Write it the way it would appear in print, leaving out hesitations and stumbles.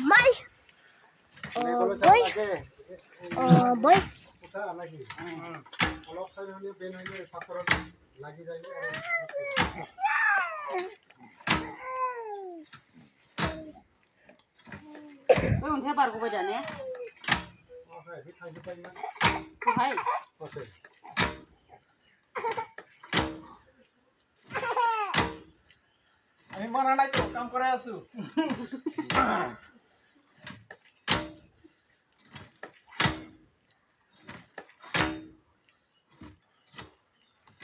Mai. Boy. উঠা লাগি অলপ চাই হলে বেন হইলে পাথৰত লাগি যায় ওই উঠে পার কো জানে ওকে খাই পাই না ভাই ওকে আমি মানা নাই তো কাম করে আছো